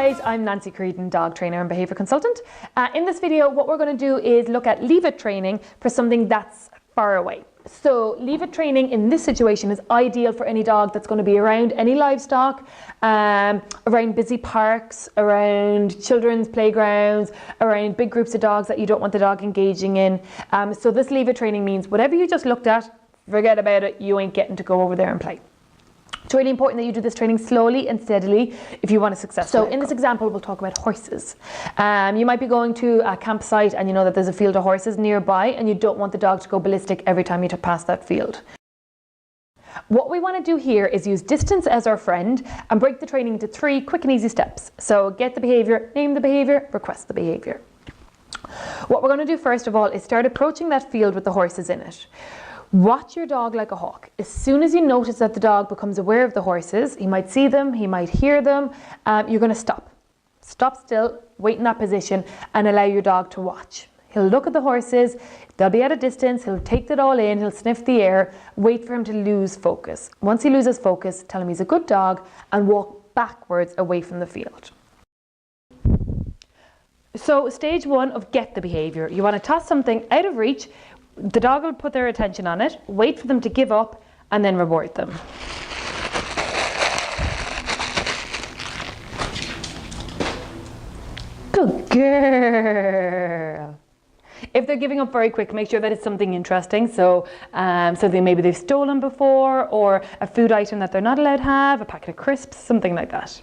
guys, I'm Nancy Creedon, dog trainer and behaviour consultant. In this video, what we're going to do is look at leave it training for something that's far away. So leave it training in this situation is ideal for any dog that's going to be around any livestock, around busy parks, around children's playgrounds, around big groups of dogs that you don't want the dog engaging in. So this leave it training means whatever you just looked at, forget about it, you ain't getting to go over there and play. It's really important that you do this training slowly and steadily if you want a successful outcome. In this example, we'll talk about horses. You might be going to a campsite and you know that there's a field of horses nearby and you don't want the dog to go ballistic every time you pass that field. What we want to do here is use distance as our friend and break the training into 3 quick and easy steps. So get the behaviour, name the behaviour, request the behaviour. What we're going to do first of all is start approaching that field with the horses in it. Watch your dog like a hawk. As soon as you notice that the dog becomes aware of the horses, he might see them, he might hear them, you're going to stop. Stop still, wait in that position and allow your dog to watch. He'll look at the horses, they'll be at a distance, he'll take that all in, he'll sniff the air, wait for him to lose focus. Once he loses focus, tell him he's a good dog and walk backwards away from the field. So stage 1 of get the behaviour. You want to toss something out of reach. The dog will put their attention on it, wait for them to give up, and then reward them. Good girl. If they're giving up very quick, make sure that it's something interesting. So, maybe they've stolen before, or a food item that they're not allowed to have, a packet of crisps, something like that.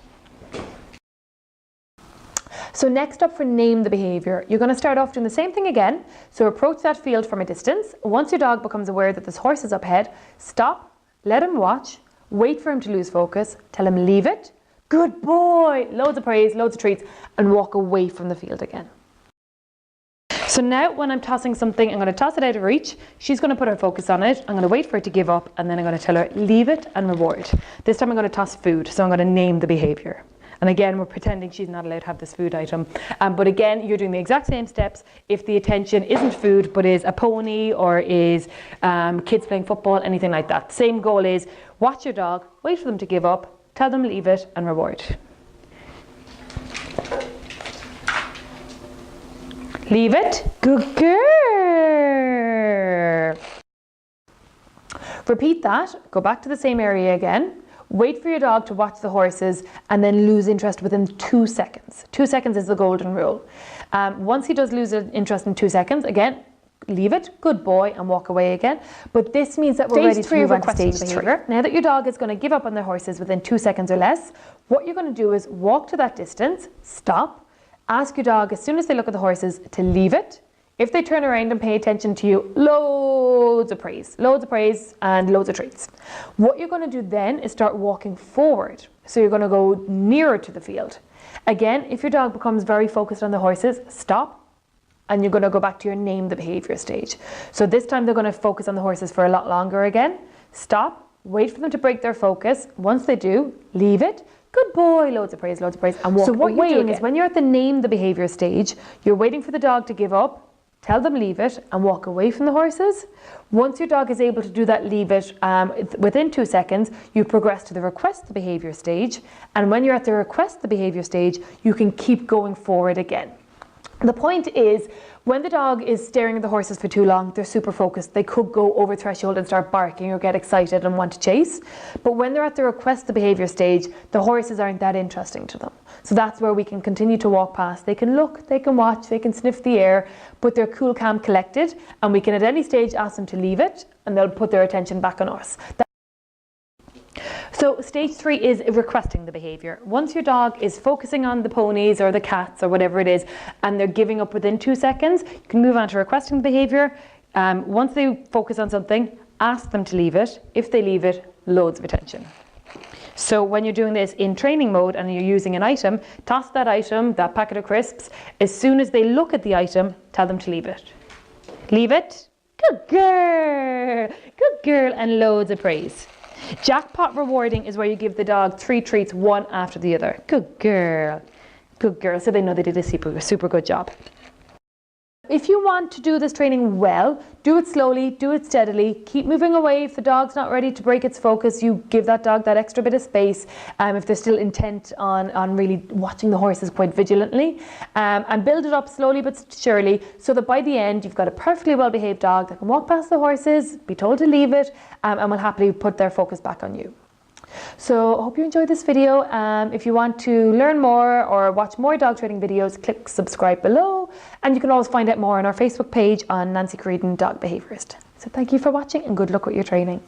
So next up for name the behaviour, you're going to start off doing the same thing again. So approach that field from a distance. Once your dog becomes aware that this horse is up ahead, stop, let him watch, wait for him to lose focus, tell him leave it, good boy, loads of praise, loads of treats, and walk away from the field again. So now when I'm tossing something, I'm going to toss it out of reach. She's going to put her focus on it. I'm going to wait for it to give up, and then I'm going to tell her leave it and reward. This time I'm going to toss food, so I'm going to name the behaviour. And again, we're pretending she's not allowed to have this food item. But again, you're doing the exact same steps. If the attention isn't food, but is a pony or is kids playing football, anything like that. Same goal is watch your dog, wait for them to give up, tell them leave it and reward. Leave it, good girl. Repeat that, go back to the same area again. Wait for your dog to watch the horses and then lose interest within 2 seconds. 2 seconds is the golden rule. Once he does lose interest in 2 seconds, again, leave it, good boy, and walk away again. But this means that we're ready to move on to stage 3. Now that your dog is going to give up on their horses within 2 seconds or less, what you're going to do is walk to that distance, stop, ask your dog as soon as they look at the horses to leave it. If they turn around and pay attention to you, loads of praise and loads of treats. What you're going to do then is start walking forward. So you're going to go nearer to the field. Again, if your dog becomes very focused on the horses, stop, and you're going to go back to your name the behaviour stage. So this time they're going to focus on the horses for a lot longer again. Stop, wait for them to break their focus. Once they do, leave it. Good boy, loads of praise, and walk away. So what you're doing is when you're at the name the behaviour stage, you're waiting for the dog to give up. Tell them leave it and walk away from the horses. Once your dog is able to do that leave it within 2 seconds, you progress to the request the behaviour stage. And when you're at the request the behaviour stage, you can keep going forward again. The point is, when the dog is staring at the horses for too long, they're super focused. They could go over threshold and start barking or get excited and want to chase. But when they're at the request the behaviour stage, the horses aren't that interesting to them. So that's where we can continue to walk past. They can look, they can watch, they can sniff the air, but they're cool, calm, collected. And we can at any stage ask them to leave it and they'll put their attention back on us. So stage 3 is requesting the behaviour. Once your dog is focusing on the ponies or the cats or whatever it is, and they're giving up within 2 seconds, you can move on to requesting the behaviour. Once they focus on something, ask them to leave it. If they leave it, loads of attention. So when you're doing this in training mode and you're using an item, toss that item, that packet of crisps. As soon as they look at the item, tell them to leave it. Leave it. Good girl, and loads of praise. Jackpot rewarding is where you give the dog 3 treats, one after the other. Good girl, so they know they did a super good job. If you want to do this training well, do it slowly, do it steadily, keep moving away. If the dog's not ready to break its focus, you give that dog that extra bit of space if they're still intent on really watching the horses quite vigilantly, and build it up slowly but surely so that by the end you've got a perfectly well-behaved dog that can walk past the horses, be told to leave it, and will happily put their focus back on you. So I hope you enjoyed this video. If you want to learn more or watch more dog training videos, click subscribe below, and you can always find out more on our Facebook page on Nancy Creedon Dog Behaviorist. So thank you for watching and good luck with your training.